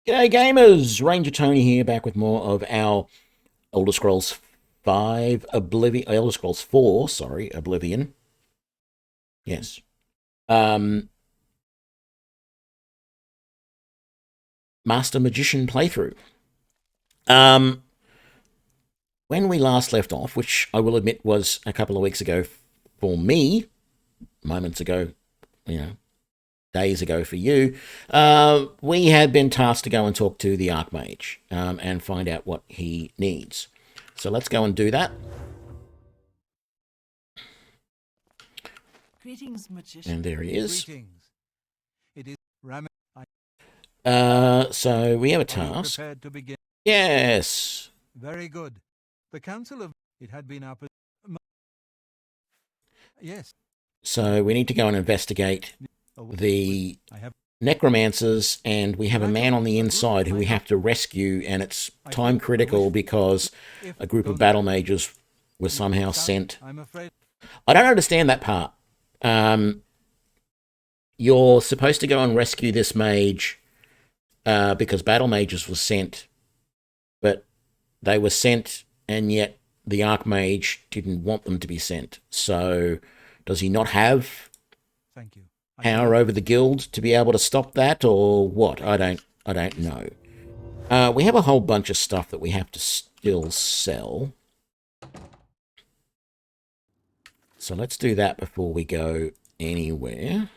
G'day gamers! Ranger Tony here, back with more of our Elder Scrolls 5 Oblivion, Elder Scrolls 4, sorry, Oblivion. Yes. Um, Master Magician playthrough. Um, when we last left off, which I will admit was a couple of weeks ago for me, moments ago, you know, days ago for you, we had been tasked to go and talk to the Archmage and find out what he needs. So let's go and do that. Greetings, magician. And there he is. Greetings. It is Ram. So we have a Are you task. prepared to begin? Yes. Very good. The Council of it had been up. Yes. So we need to go and investigate the I have Necromances, and we have a man on the inside who we have to rescue, and it's time critical because a group of battle mages were somehow sent. I'm afraid. I don't understand that part. You're supposed to go and rescue this mage because battle mages were sent, but they were sent, and yet the Archmage didn't want them to be sent. So does he not have Thank you. power over the guild to be able to stop that, or what? I don't know. We have a whole bunch of stuff that we have to still sell. So let's do that before we go anywhere.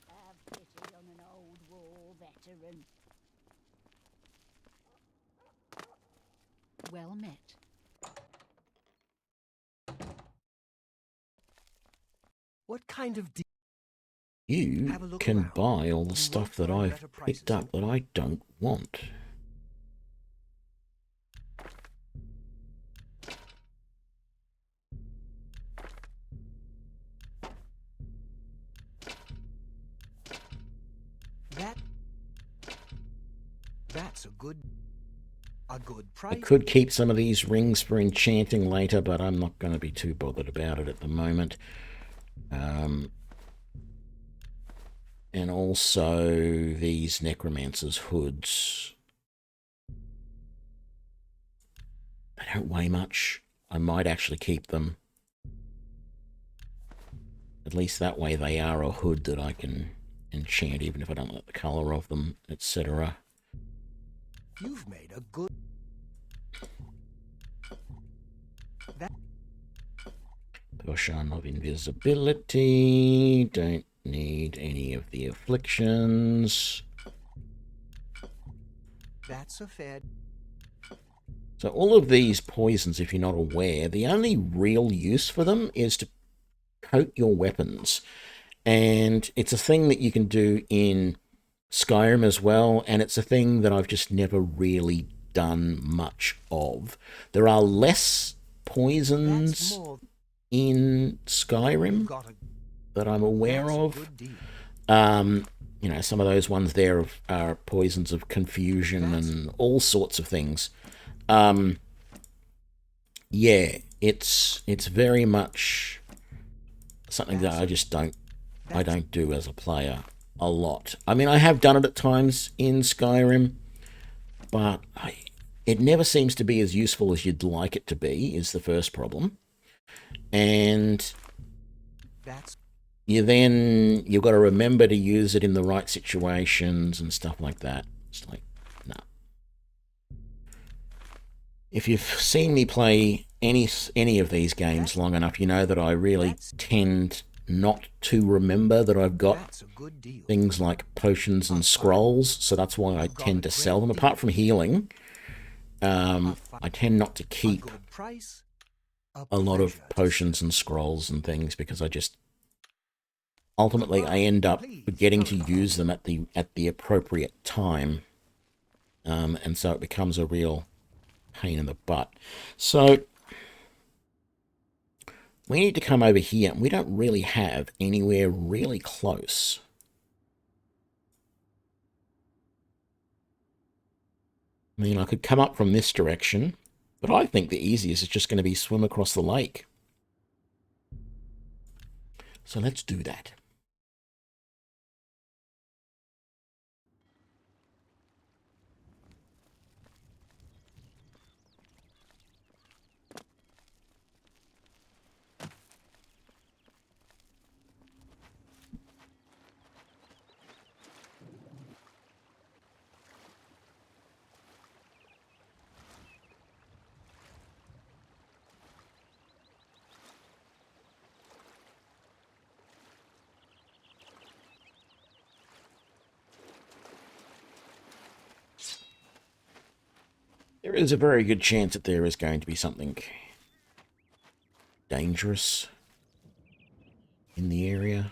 Have pity on an old war veteran. Well met. What kind of You Have a look can around. buy all the You stuff won't that find I've better prices picked up that I don't want. That's a good price. I could keep some of these rings for enchanting later, but I'm not going to be too bothered about it at the moment. And also these Necromances hoods. They don't weigh much. I might actually keep them. At least that way they are a hood that I can enchant, even if I don't like the colour of them, etc. You've made a good. Potion of invisibility. Don't need any of the afflictions. That's a fair. So all of these poisons, if you're not aware, the only real use for them is to coat your weapons. And it's a thing that you can do in Skyrim as well, and it's a thing that I've just never really done much of. There are less poisons That's more. in You've Skyrim got a. that I'm aware That's a of. good deal. You know, some of those ones there are poisons of confusion and all sorts of things. Yeah, it's very much something that I just don't do as a player a lot. I mean, I have done it at times in Skyrim, but it never seems to be as useful as you'd like it to be, is the first problem. And That's you've got to remember to use it in the right situations and stuff like that. It's like, no. If you've seen me play any of these games long enough, you know that I really tend not to remember that I've got that's a good deal. things like potions and scrolls, so that's why I tend to sell them. Apart from healing, I tend not to A keep good price. a lot of pleasure to potions and scrolls and things because I just ultimately I end up forgetting to use them at the appropriate time, and so it becomes a real pain in the butt. So we need to come over here. We don't really have anywhere really close. I mean, I could come up from this direction, but I think the easiest is just going to be swim across the lake. So let's do that. There is a very good chance that there is going to be something dangerous in the area.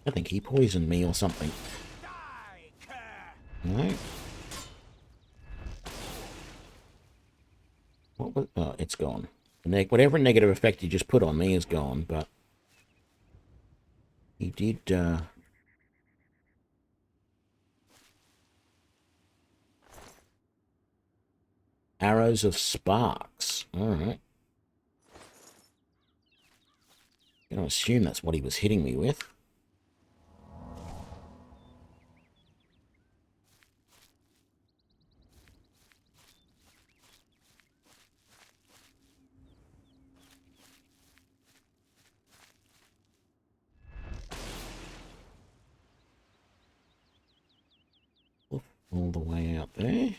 I think he poisoned me or something. No. What was... Oh, it's gone. Whatever negative effect he just put on me is gone, but... He did, Arrows of Sparks. Alright. I'm gonna assume that's what he was hitting me with. All the way out there.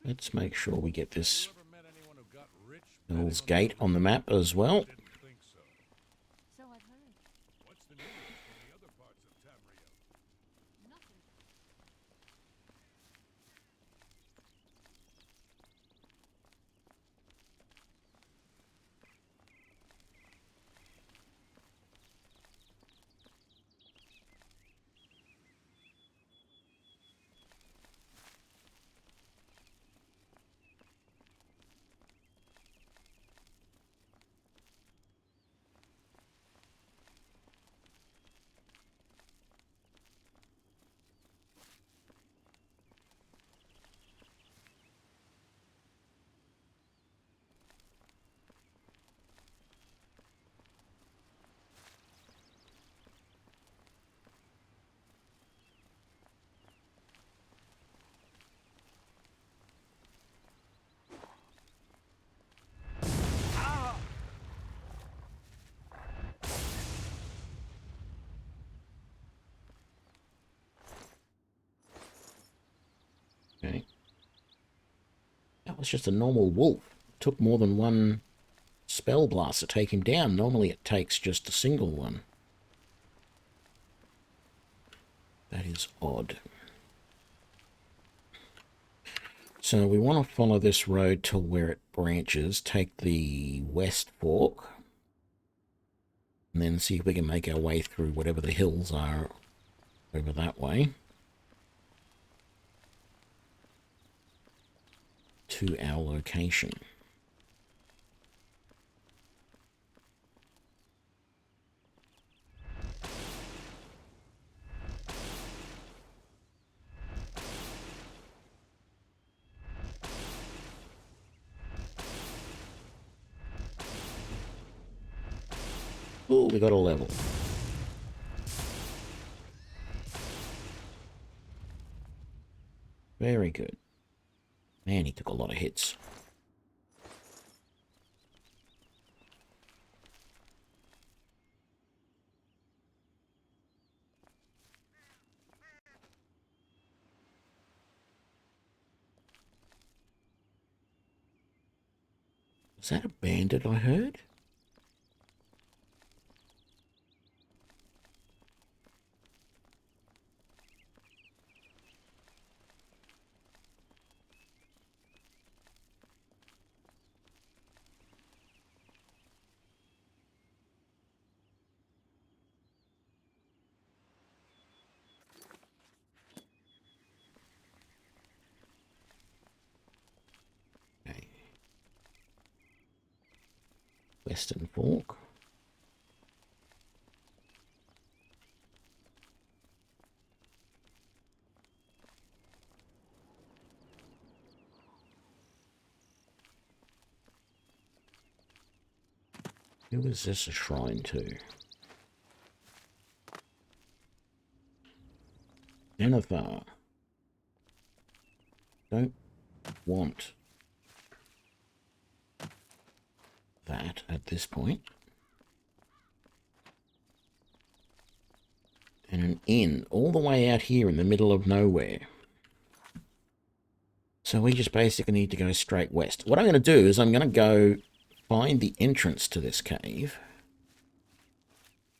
Let's make sure we get this Hell's Gate on the map as well. So I've heard. What's the news from the other parts of Tamriel? Nothing. Okay. That was just a normal wolf. It took more than one spell blast to take him down. Normally it takes just a single one. That is odd. So we want to follow this road to where it branches, take the west fork, and then see if we can make our way through whatever the hills are over that way to our location. Oh, we got a level. Very good. Man, he took a lot of hits. Was that a bandit I heard? Western Fork. Who is this a shrine to? Jennifer. Don't want that at this point. And an inn all the way out here in the middle of nowhere. So we just basically need to go straight west. What I'm going to do is I'm going to go find the entrance to this cave.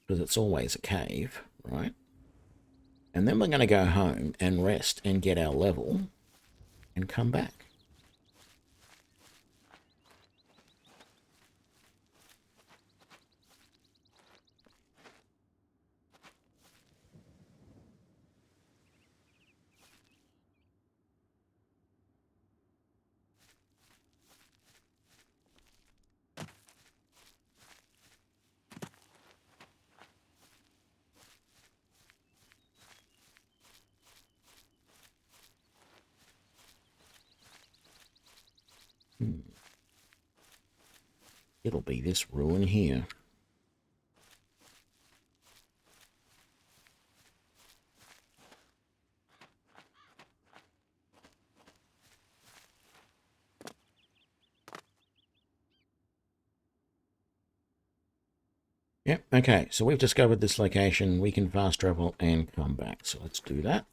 Because it's always a cave, right? And then we're going to go home and rest and get our level and come back. It'll be this ruin here. Yep, okay, so we've discovered this location. We can fast travel and come back. So let's do that.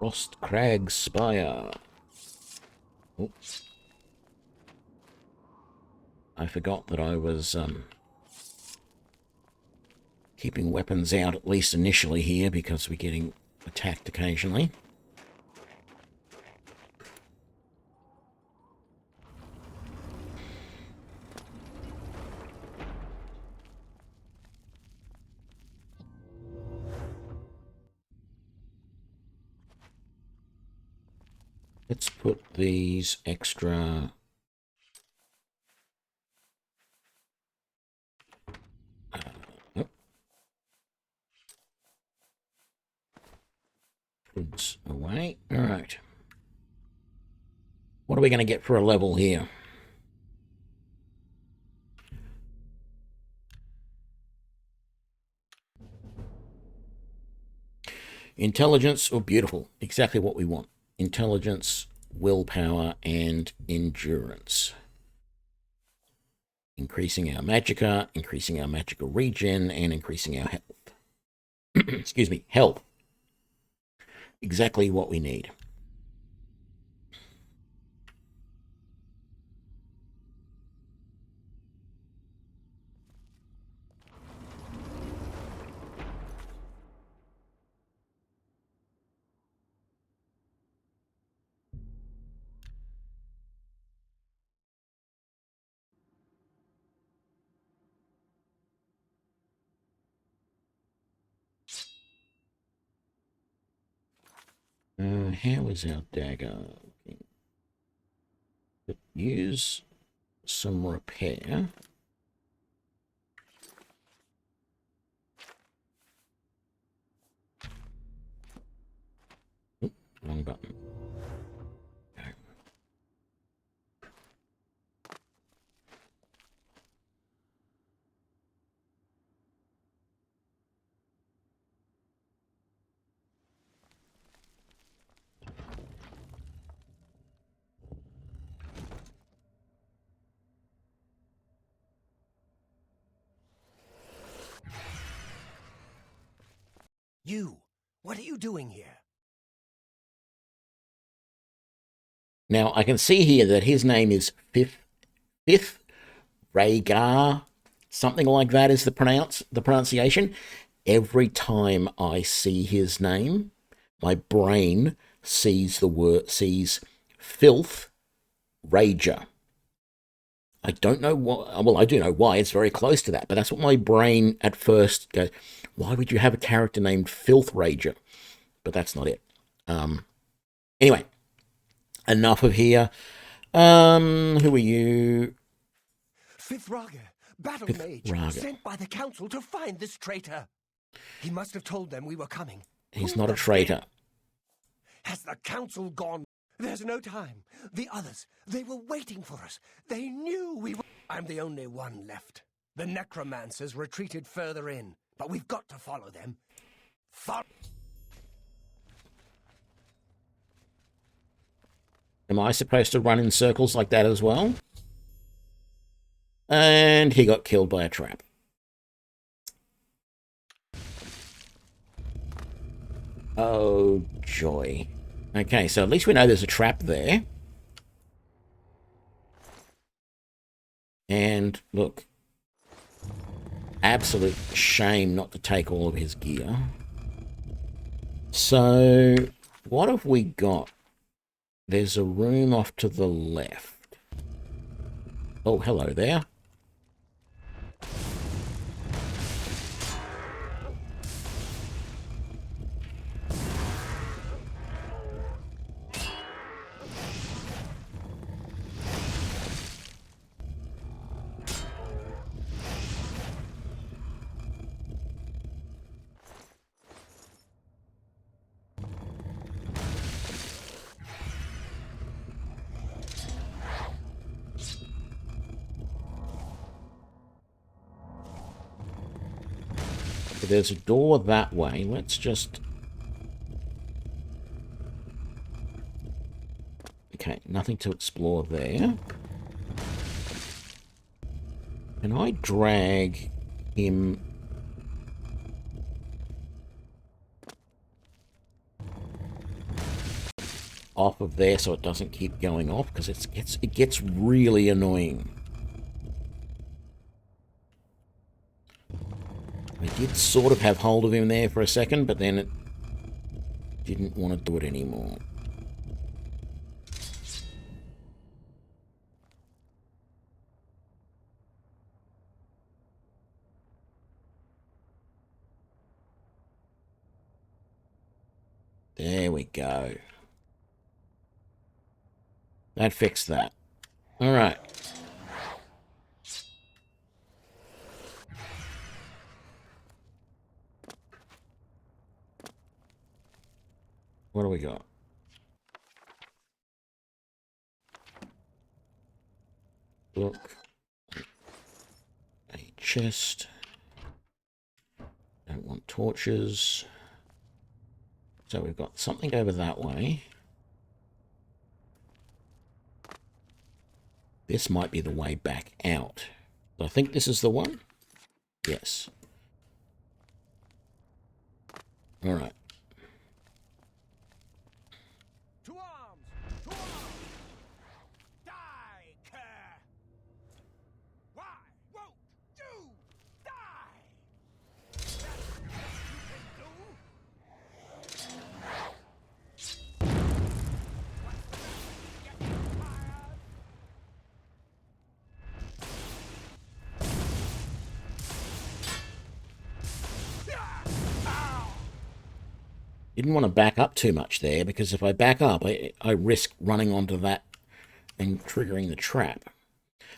Frost Crag Spire. Oops. I forgot that I was keeping weapons out, at least initially here, because we're getting attacked occasionally. Let's put these extra goods away. All right. What are we going to get for a level here? Intelligence, oh, beautiful. Exactly what we want. Intelligence, willpower, and endurance. Increasing our magicka, increasing our magical regen, and increasing our health. Excuse me, health. Exactly what we need. How is our dagger? Could use some repair. Oop, wrong button. Okay. You, what are you doing here? Now, I can see here that his name is Fifth Rhaegar, something like that is the pronunciation. Every time I see his name, my brain sees filth rager. I don't know why. Well, I do know why. It's very close to that, but that's what my brain at first goes. Why would you have a character named Filth Rager? but that's not it. Anyway, enough of here. Who are you? Fifth Raga, battle Fifth mage, Raga. sent by the council to find this traitor. He must have told them we were coming. He's Who not a the traitor. Has the council gone? There's no time. The others, they were waiting for us. They knew we were... I'm the only one left. The Necromancers retreated further in, but we've got to follow them. Am I supposed to run in circles like that as well? And he got killed by a trap. Oh, joy. Okay, so at least we know there's a trap there. And, look. Absolute shame not to take all of his gear. So, what have we got? There's a room off to the left. Oh, hello there. There's a door that way. Let's just... Okay, nothing to explore there. Can I drag him... off of there so it doesn't keep going off? Because it gets really annoying. I did sort of have hold of him there for a second, but then it didn't want to do it anymore. There we go. That fixed that. All right. What do we got? Look. A chest. Don't want torches. So we've got something over that way. This might be the way back out. I think this is the one. Yes. All right. Didn't want to back up too much there, because if I back up, I risk running onto that and triggering the trap.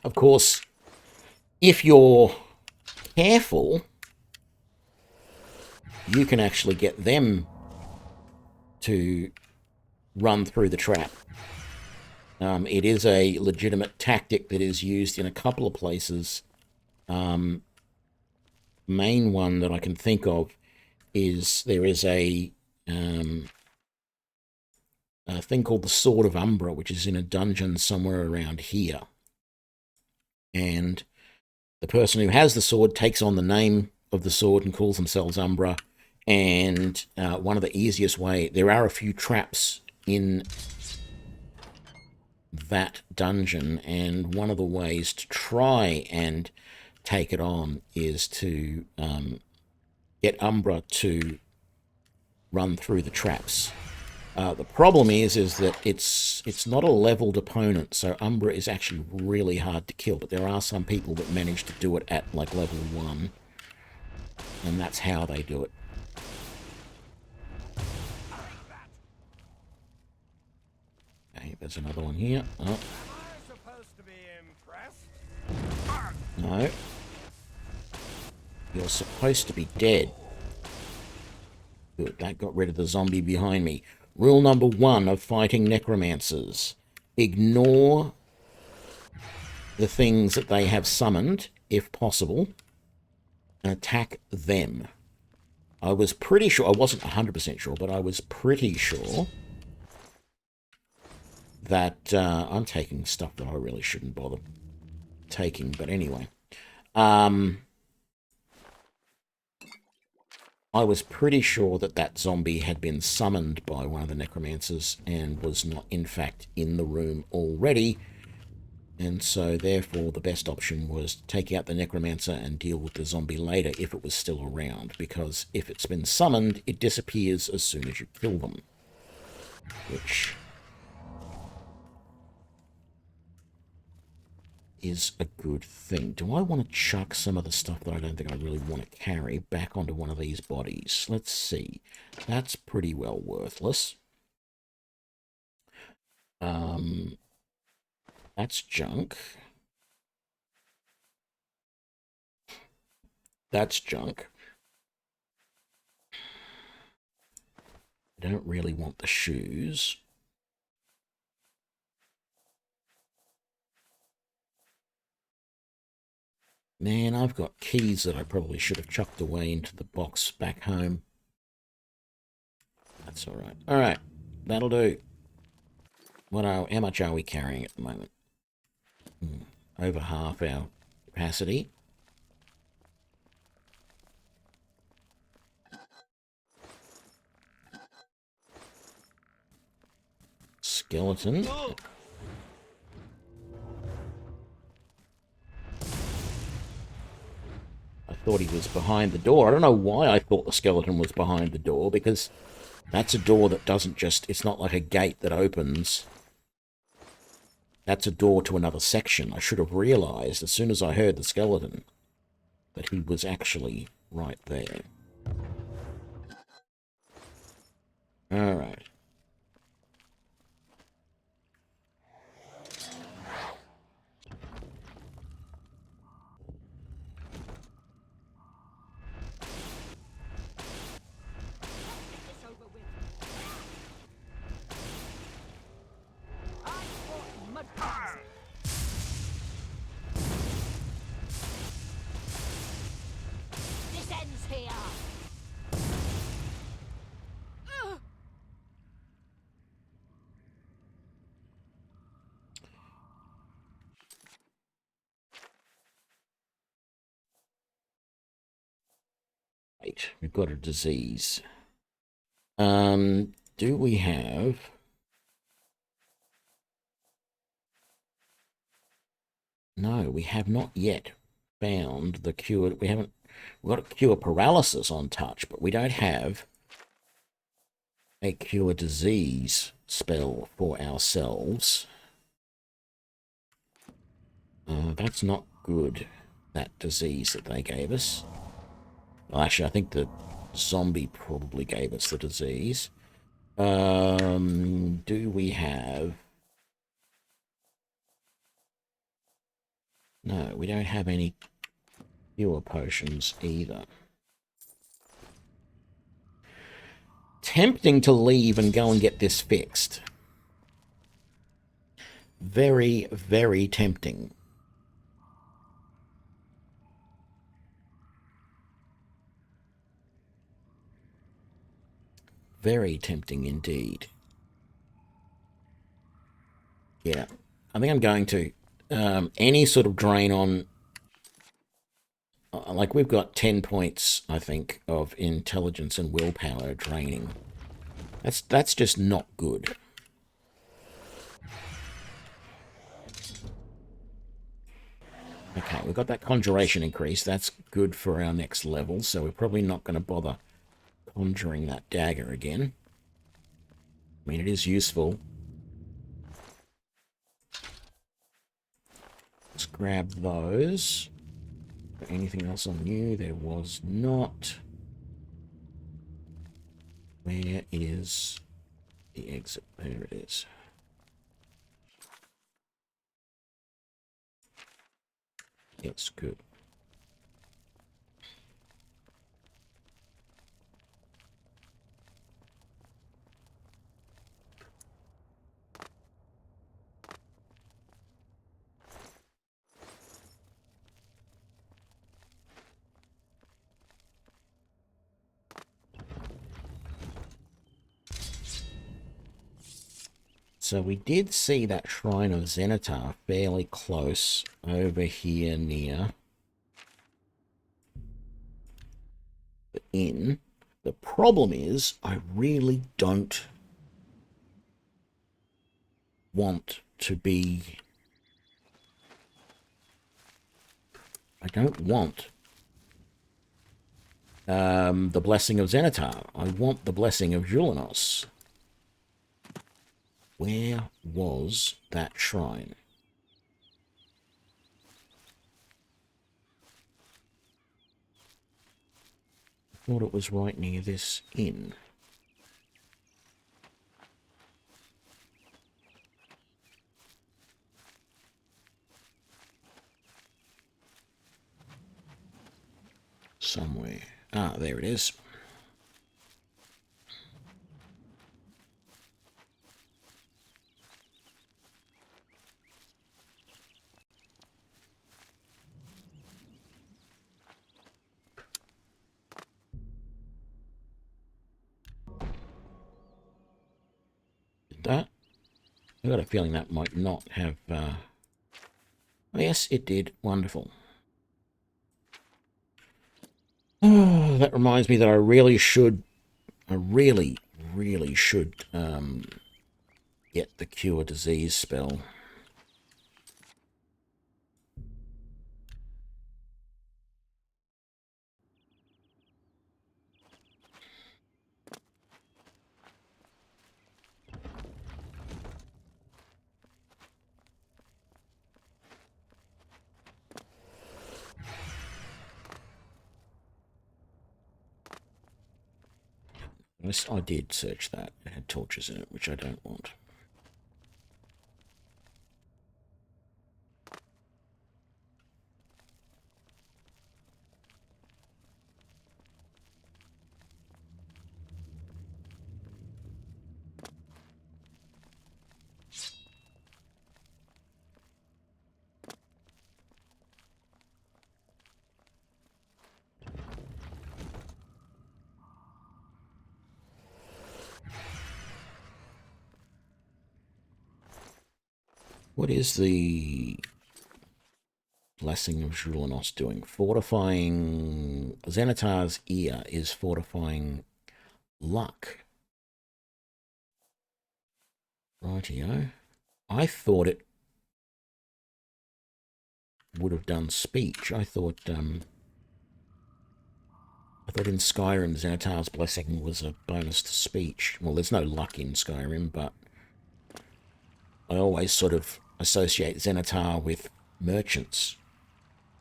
Of course, if you're careful, you can actually get them to run through the trap. It is a legitimate tactic that is used in a couple of places. Main one that I can think of is there is a thing called the Sword of Umbra, which is in a dungeon somewhere around here. And the person who has the sword takes on the name of the sword and calls themselves Umbra. And one of the easiest way, there are a few traps in that dungeon, and one of the ways to try and take it on is to get Umbra to run through the traps. The problem is that it's not a leveled opponent, so Umbra is actually really hard to kill, but there are some people that manage to do it at like level 1, and that's how they do it. there's another one here. Oh, Am I supposed to be impressed? no. You're supposed to be dead. Good, that got rid of the zombie behind me. Rule number 1 of fighting necromancers. Ignore the things that they have summoned, if possible, and attack them. I was pretty sure, I wasn't 100% sure, but I was pretty sure that I'm taking stuff that I really shouldn't bother taking, but anyway. I was pretty sure that that zombie had been summoned by one of the necromancers and was not, in fact, in the room already. And so, therefore, the best option was take out the necromancer and deal with the zombie later if it was still around. Because if it's been summoned, it disappears as soon as you kill them. Which is a good thing. Do I want to chuck some of the stuff that I don't think I really want to carry back onto one of these bodies? Let's see. That's pretty well worthless. That's junk. That's junk. I don't really want the shoes. Man, I've got keys that I probably should have chucked away into the box back home. That's all right. All right, that'll do. How much are we carrying at the moment? Over half our capacity. Skeleton. I thought he was behind the door. I don't know why I thought the skeleton was behind the door, because that's a door that doesn't just... It's not like a gate that opens. That's a door to another section. I should have realised as soon as I heard the skeleton that he was actually right there. Alright. Right, we've got a disease. Do we have... No, we have not yet found the cure. We've got a cure paralysis on touch, but we don't have a cure disease spell for ourselves. That's not good, that disease that they gave us. Well, actually, I think the zombie probably gave us the disease. Do we have... No, we don't have any cure potions either. Tempting to leave and go and get this fixed. Very, very tempting. Very tempting indeed. Yeah, I think I'm going to. Any sort of drain on... Like, we've got 10 points, I think, of intelligence and willpower draining. That's just not good. Okay, we've got that conjuration increase. That's good for our next level, so we're probably not going to bother conjuring that dagger again. I mean, it is useful. Let's grab those. Anything else on you? There was not. Where is the exit? There it is. It's good. So we did see that Shrine of Xenatar fairly close over here near the inn. The problem is I really don't want to be... I don't want the Blessing of Xenatar. I want the Blessing of Julinos. Where was that shrine? I thought it was right near this inn. Somewhere. Ah, there it is. That? I got a feeling that might not have... Oh, yes, it did. Wonderful. Oh, that reminds me that I really should... I really should get the Cure Disease spell. Yes, I did search that. It had torches in it, which I don't want. What is the Blessing of Julinos doing? Fortifying... Xenatar's ear is fortifying luck. Rightio. I thought it would have done speech. I thought in Skyrim, Xenatar's Blessing was a bonus to speech. Well, there's no luck in Skyrim, but I always sort of associate Xenatar with merchants.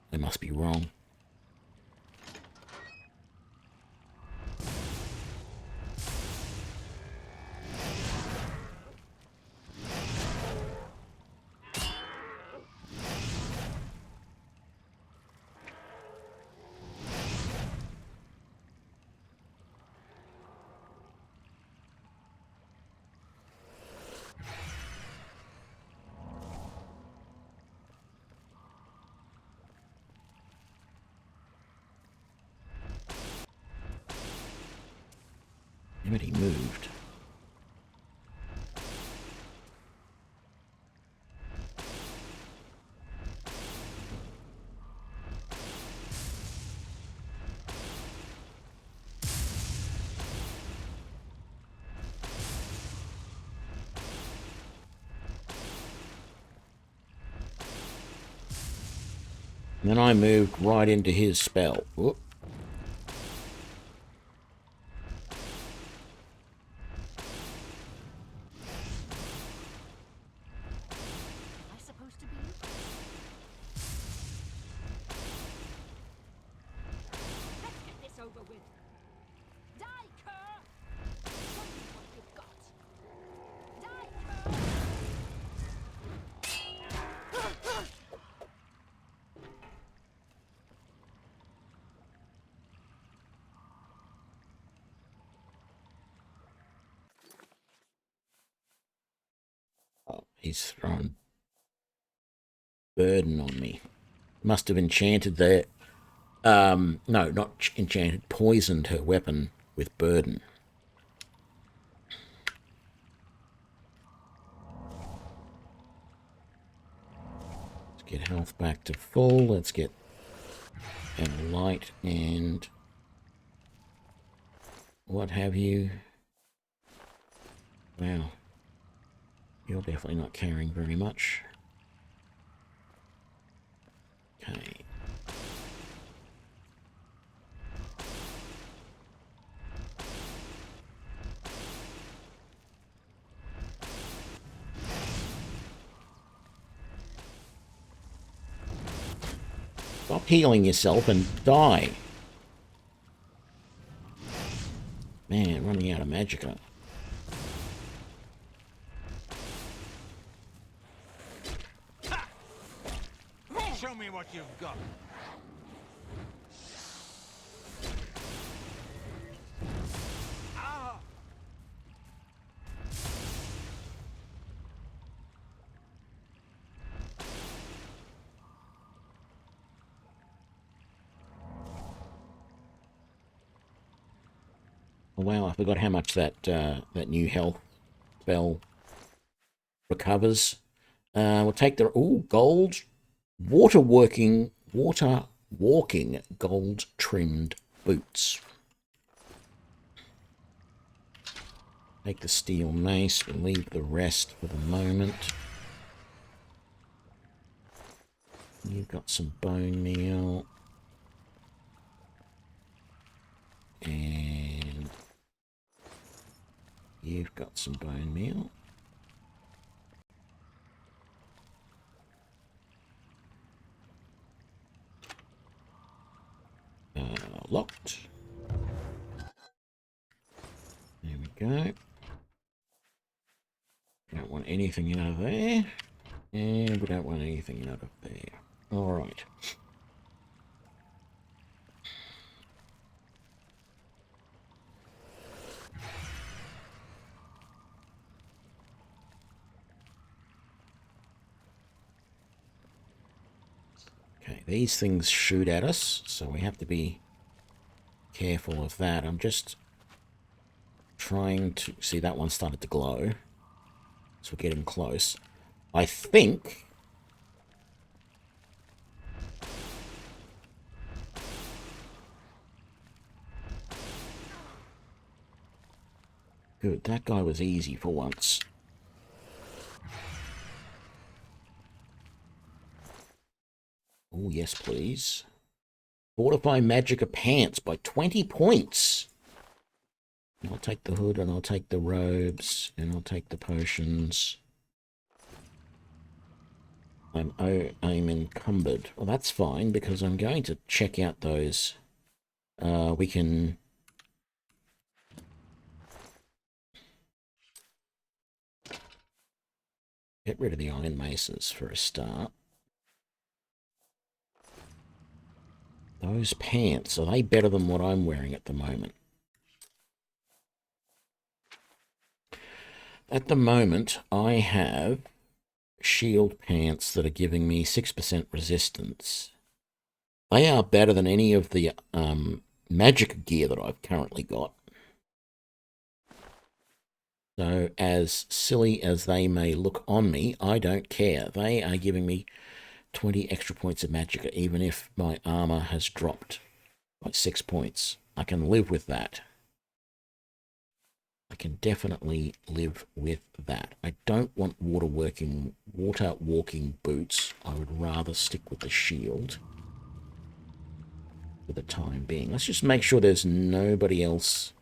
They must be wrong. But he moved. And then I moved right into his spell. Whoop. He's thrown burden on me. Must have enchanted the... no, not enchanted. Poisoned her weapon with burden. Let's get health back to full. Let's get a light and... what have you. Wow. You're definitely not carrying very much. Okay. Stop healing yourself and die. Man, running out of magicka. Show me what you've got. Ah! Oh, wow, I forgot how much that that new health spell recovers. We'll take the gold water walking gold trimmed boots. Take the steel mace. We'll leave the rest for the moment. You've got some bone meal. And you've got some bone meal. Locked. There we go. Don't want anything out of there. And we don't want anything out of there. Alright. Okay, these things shoot at us, so we have to be careful of that. I'm just trying to... see, that one started to glow. So we're getting close. I think... good, that guy was easy for once. Oh, yes, please. Fortify Magicka Pants by 20 points. I'll take the hood, and I'll take the robes, and I'll take the potions. I'm encumbered. Well, that's fine, because I'm going to check out those. We can... get rid of the iron maces for a start. Those pants, are they better than what I'm wearing at the moment? At the moment, I have shield pants that are giving me 6% resistance. They are better than any of the magic gear that I've currently got. So, as silly as they may look on me, I don't care. They are giving me 20 extra points of magicka, even if my armor has dropped by 6 points. I can live with that. I can definitely live with that. I don't want water walking boots. I would rather stick with the shield for the time being. Let's just make sure there's nobody else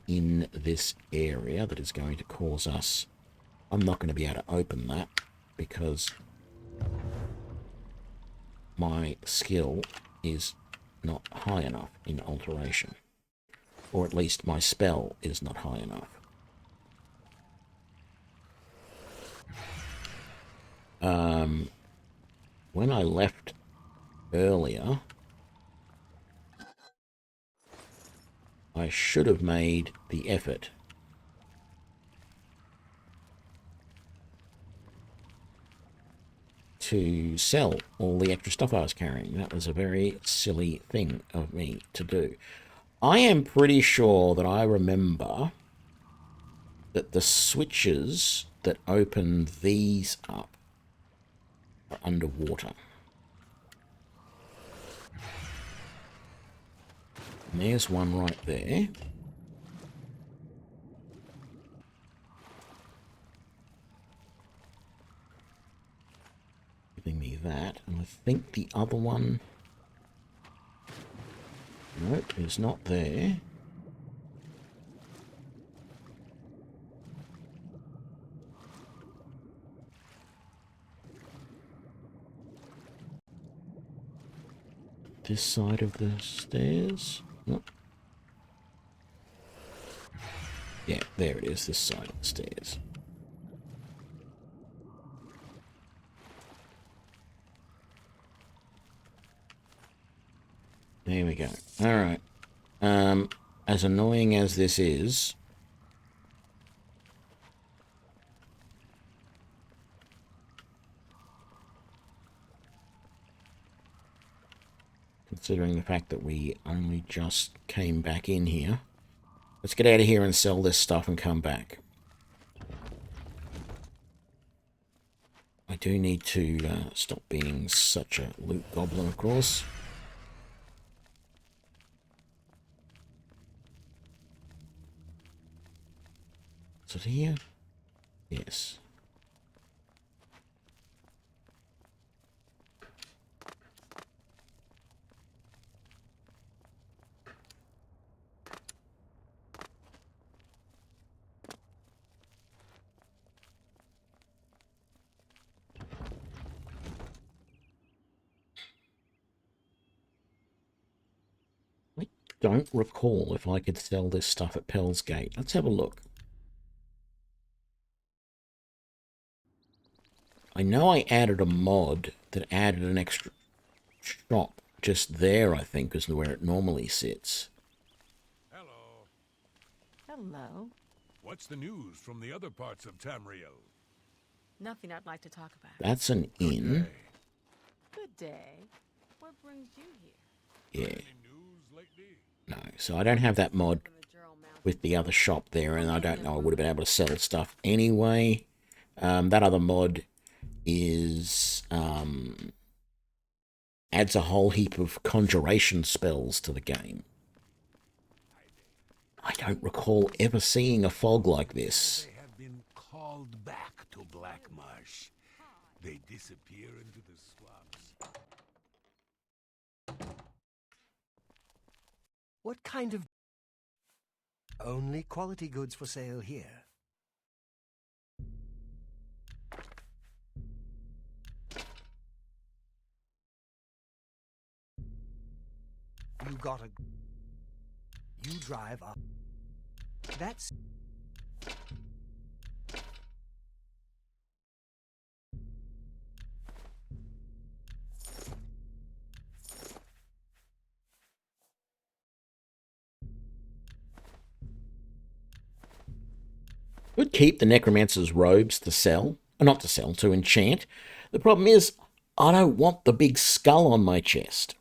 in this area that is going to cause us... I'm not going to be able to open that because my skill is not high enough in alteration. Or at least my spell is not high enough. When I left earlier, I should have made the effort to sell all the extra stuff I was carrying. That was a very silly thing of me to do. I am pretty sure that I remember that the switches that open these up are underwater. And there's one right there. Giving me that, and I think the other one, nope, is not there. This side of the stairs? Nope. Yeah, there it is, this side of the stairs. There we go. Alright. As annoying as this is, considering the fact that we only just came back in here, let's get out of here and sell this stuff and come back. I do need to stop being such a loot goblin, of course. Is it here? Yes. I don't recall if I could sell this stuff at Pell's Gate. Let's have a look. I know I added a mod that added an extra shop just there, I think, is where it normally sits. Hello. Hello. What's the news from the other parts of Tamriel? Nothing I'd like to talk about. That's an inn. Good day. What brings you here? Yeah. Any news lately? No, so I don't have that mod From the Gerald Mountain. with the other shop there, and I don't know I would have been able to sell stuff anyway. That other mod is adds a whole heap of conjuration spells to the game. I don't recall ever seeing a fog like this. They have been called back to Black Marsh. They disappear into the swamps. What kind of... Only quality goods for sale here. You got a... You drive up. That's... Would keep the Necromancer's robes to sell. Not to sell, to enchant. The problem is, I don't want the big skull on my chest.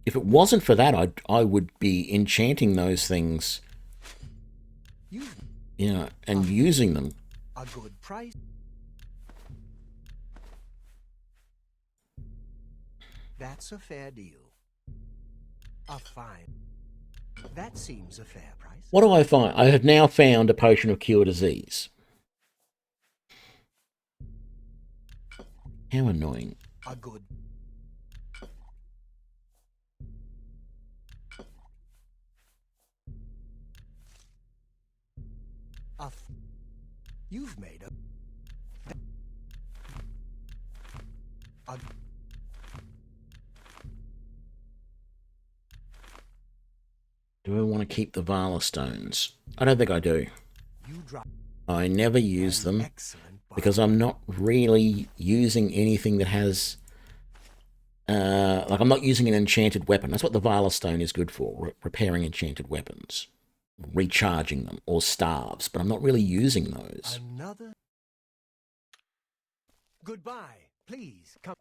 If it wasn't for that, I would be enchanting those things, You... you know, and using them. A good price. That's a fair deal. A fine. That seems a fair price. What do I find? I have now found a potion of cure disease. How annoying. A good... You've made a... Do I want to keep the Vala stones? I don't think I do. You drive I never use them excellent because I'm not really using anything that has... like, I'm not using an enchanted weapon. That's what the Vala stone is good for, repairing enchanted weapons. Recharging them, or staves, but I'm not really using those. Another... Goodbye. Please, come.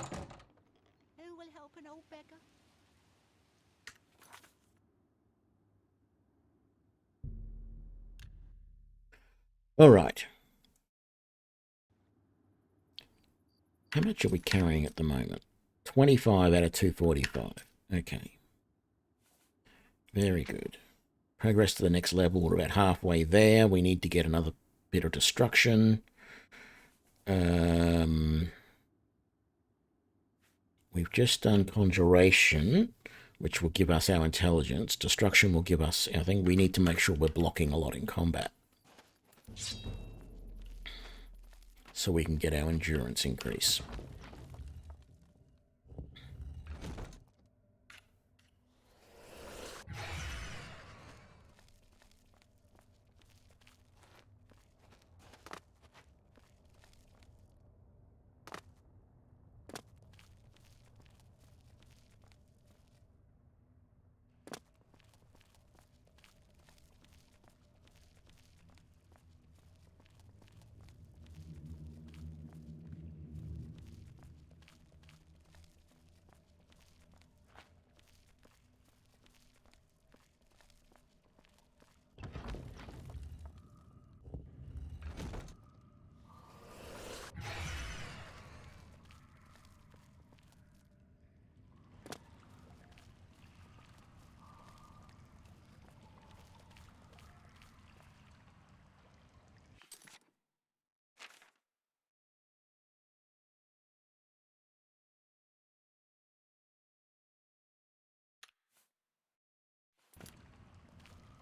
Who will help an old beggar? All right. How much are we carrying at the moment? 25 out of 245. Okay. Very good. Progress to the next level. We're about halfway there. We need to get another bit of destruction. We've just done conjuration, which will give us our intelligence. Destruction will give us, I think we need to make sure we're blocking a lot in combat, so we can get our endurance increase.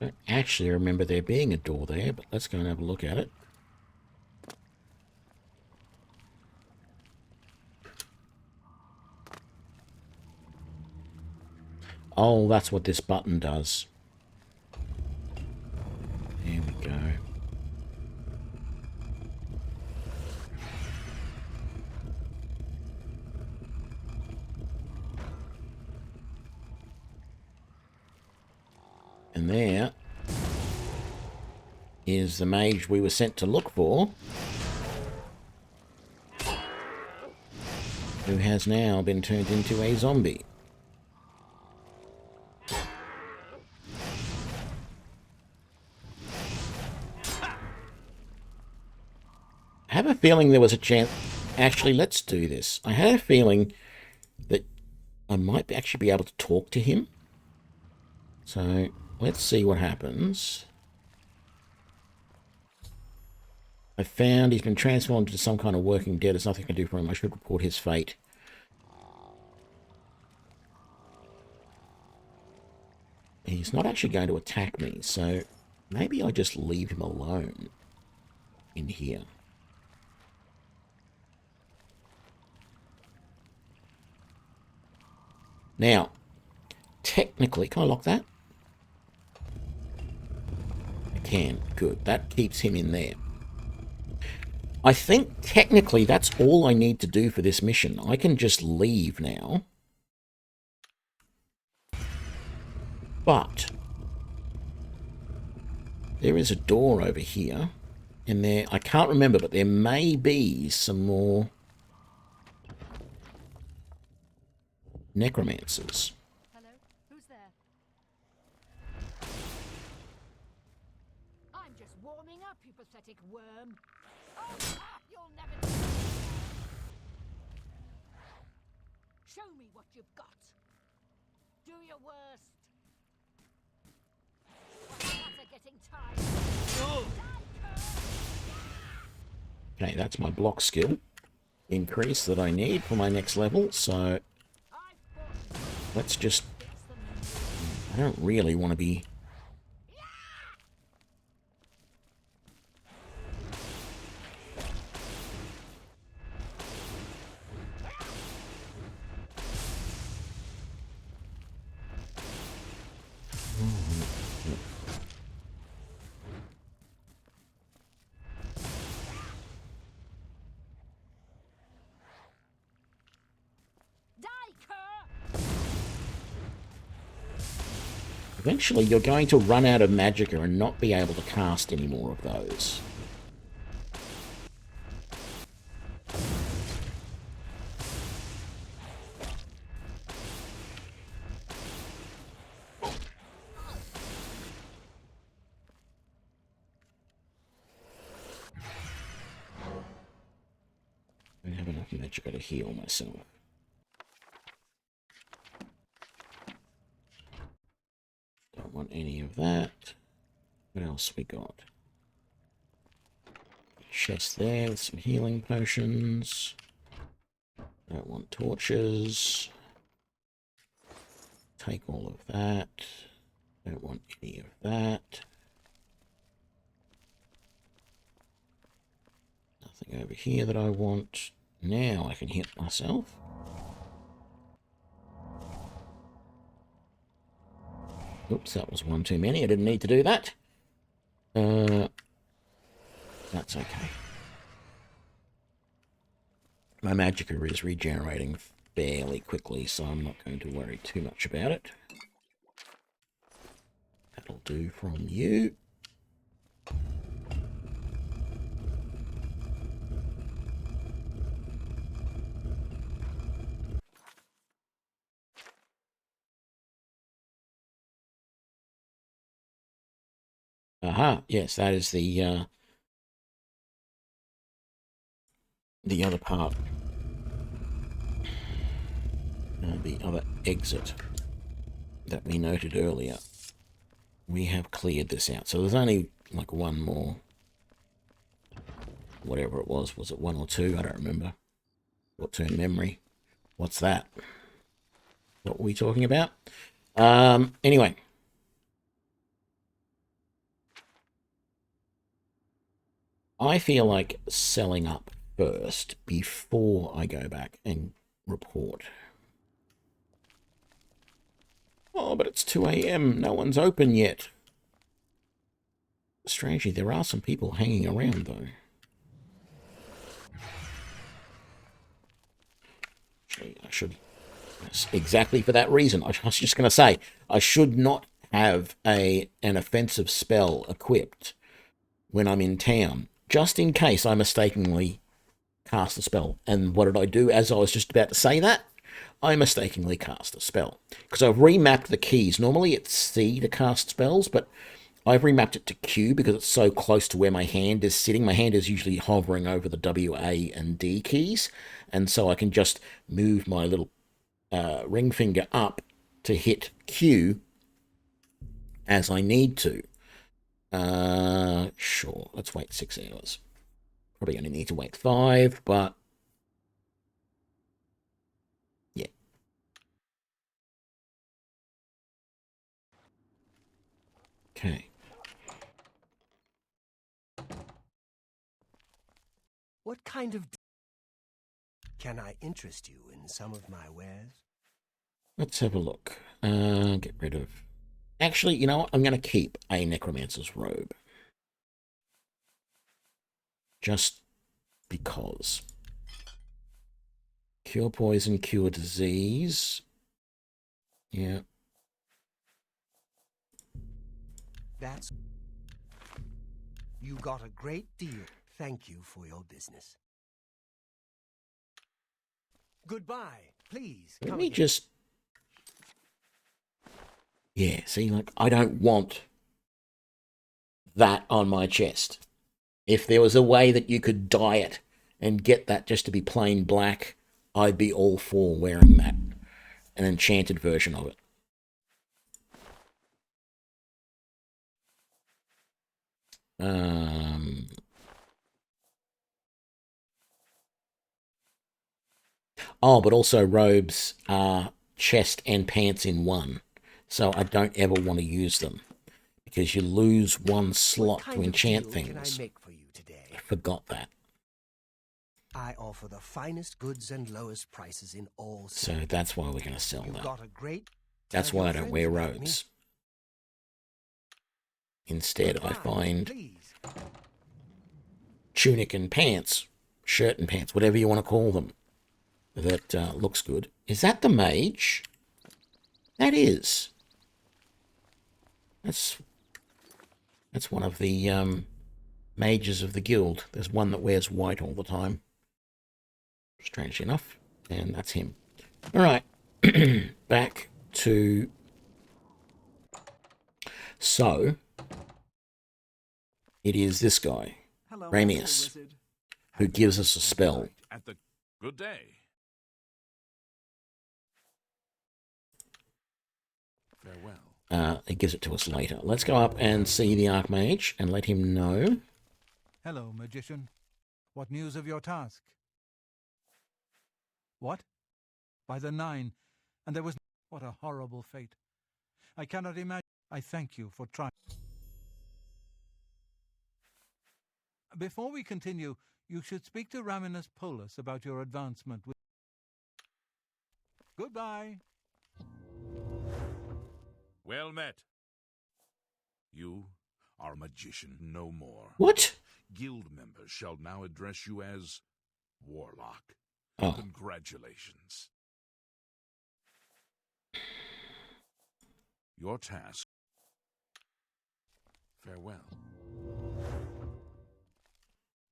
I don't actually remember there being a door there, but let's go and have a look at it. Oh, that's what this button does. There we go. And there is the mage we were sent to look for, who has now been turned into a zombie. I have a feeling there was a chance... Actually, let's do this. I had a feeling that I might actually be able to talk to him. So, let's see what happens. I found he's been transformed into some kind of working dead. There's nothing I can do for him. I should report his fate. He's not actually going to attack me, so maybe I just leave him alone in here. Now, technically, can I lock that? I can. Good. That keeps him in there. I think technically that's all I need to do for this mission. I can just leave now. But there is a door over here. And there, I can't remember, but there may be some more Necromancers. Hello? Who's there? I'm just warming up, you pathetic worm. Oh, you'll never... Show me what you've got. Do your worst. What's the matter getting tired? Okay, that's my block skill increase that I need for my next level, so let's just... I don't really want to be... Eventually, you're going to run out of magicka and not be able to cast any more of those. Actually, got to heal myself. Don't want any of that. What else we got? Chest there with some healing potions. Don't want torches. Take all of that. Don't want any of that. Nothing over here that I want. Now I can hit myself. Oops, that was one too many. I didn't need to do that. That's okay. My magicka is regenerating fairly quickly, so I'm not going to worry too much about it. That'll do from you. Aha, yes, that is the other part. The other exit that we noted earlier. We have cleared this out. So there's only like one more. Whatever it was. Was it one or two? I don't remember. Short-term memory. What's that? What were we talking about? Anyway. I feel like selling up first before I go back and report. Oh, but it's 2 a.m. No one's open yet. Strangely, there are some people hanging around, though. Actually, I should... Exactly for that reason. I was just going to say, I should not have an offensive spell equipped when I'm in town, just in case I mistakenly cast a spell. And what did I do as I was just about to say that? I mistakenly cast a spell. Because I've remapped the keys. Normally it's C to cast spells, but I've remapped it to Q because it's so close to where my hand is sitting. My hand is usually hovering over the W, A, and D keys. And so I can just move my little ring finger up to hit Q as I need to. Sure, let's wait 6 hours. Probably only need to wait 5, but yeah. Okay. What kind of... Can I interest you in some of my wares? Let's have a look. Get rid of... Actually, you know what? I'm going to keep a Necromancer's robe. Just because. Cure poison, cure disease. Yeah. That's... You got a great deal. Thank you for your business. Goodbye. Please, Let come me again. just... Yeah, see, like, I don't want that on my chest. If there was a way that you could dye it and get that just to be plain black, I'd be all for wearing that. An enchanted version of it. Oh, but also robes are chest and pants in one. So I don't ever want to use them. Because you lose one slot to enchant things. Can I make for you today? I forgot that. I offer the finest goods and lowest prices in all So cities. that's why we're going to sell You've that. got a great... That's Tell why your I don't friends wear about me. robes. Instead, I Goodbye, find please. tunic and pants, shirt and pants, whatever you want to call them, that looks good. Is that the mage? That is. That's one of the mages of the guild. There's one that wears white all the time. Strange enough. And that's him. All right. Back to... So, it is this guy, Ramius, who gives us a spell Good day. Farewell. He gives it to us later. Let's go up and see the Archmage and let him know. Hello, magician. What news of your task? What? By the 9, and there was... What a horrible fate. I cannot imagine... I thank you for trying. Before we continue, you should speak to Raminus Polus about your advancement with... Goodbye. Well met. You are a magician no more. What? Guild members shall now address you as Warlock. Oh. Congratulations. Your task. Farewell.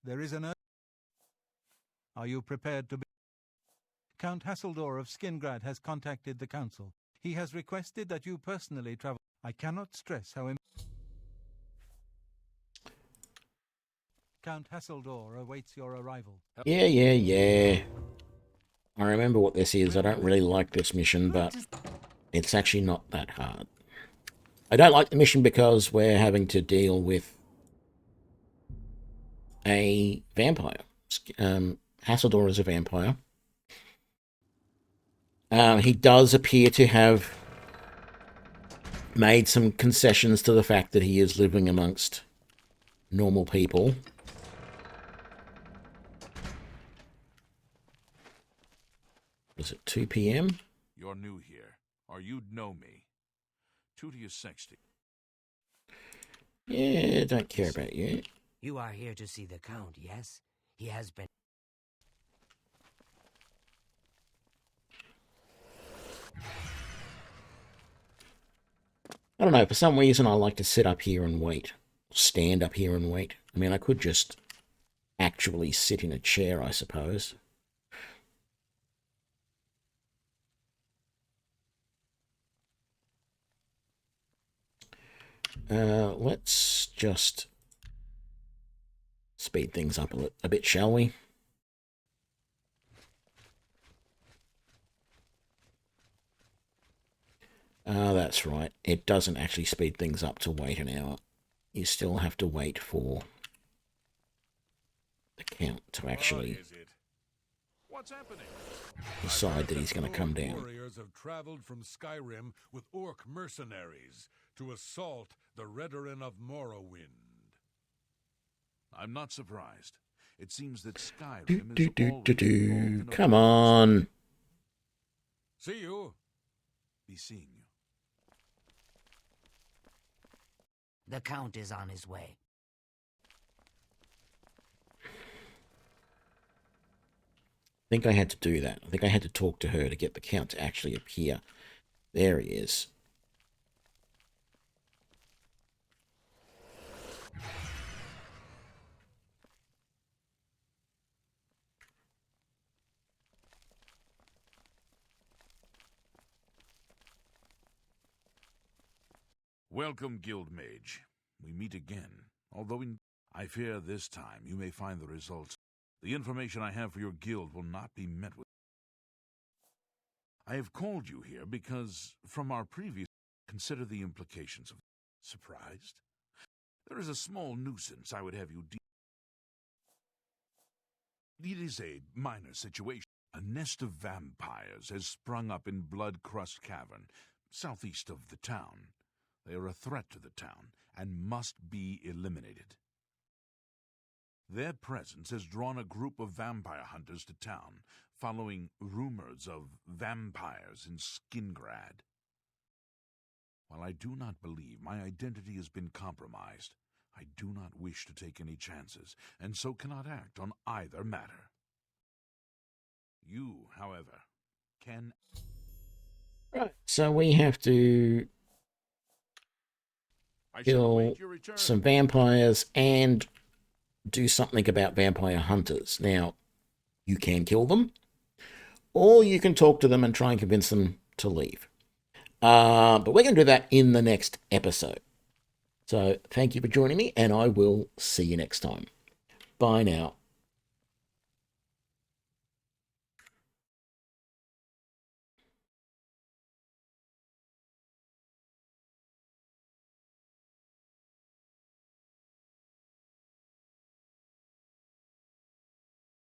There is an... Are you prepared to be... Count Hasseldor of Skingrad has contacted the council. He has requested that you personally travel. I cannot stress how... Count Hasseldor awaits your arrival. Yeah. I remember what this is. I don't really like this mission, but it's actually not that hard. I don't like the mission because we're having to deal with a vampire. Hasseldor is a vampire. He does appear to have made some concessions to the fact that he is living amongst normal people. Is it 2 p.m.? You're new here, or you'd know me. Tutius Sexti. Yeah, don't care about you. You are here to see the Count, yes? He has been... I don't know, for some reason I like to sit up here and wait. Stand up here and wait. I mean, I could just actually sit in a chair, I suppose. Let's just speed things up a bit, shall we? That's right. It doesn't actually speed things up to wait an hour. You still have to wait for the count to actually What's happening? decide that he's going to come down. Warriors have traveled from Skyrim with orc mercenaries to assault the Redoran of Morrowind. I'm not surprised. It seems that Skyrim is always Come on. See you. Be seeing you. The Count is on his way. I think I had to do that. I think I had to talk to her to get the count to actually appear. There he is. Welcome, Guild Mage. We meet again, although I fear this time you may find the results. The information I have for your guild will not be met with. I have called you here because, from our previous, consider the implications of... Surprised? There is a small nuisance I would have you deal... It is a minor situation. A nest of vampires has sprung up in Bloodcrust Cavern, southeast of the town. They are a threat to the town and must be eliminated. Their presence has drawn a group of vampire hunters to town, following rumors of vampires in Skingrad. While I do not believe my identity has been compromised, I do not wish to take any chances, and so cannot act on either matter. You, however, can... Right, so we have to kill some vampires and do something about vampire hunters. Now, you can kill them, or you can talk to them and try and convince them to leave. But we're going to do that in the next episode. So thank you for joining me, and I will see you next time. Bye now.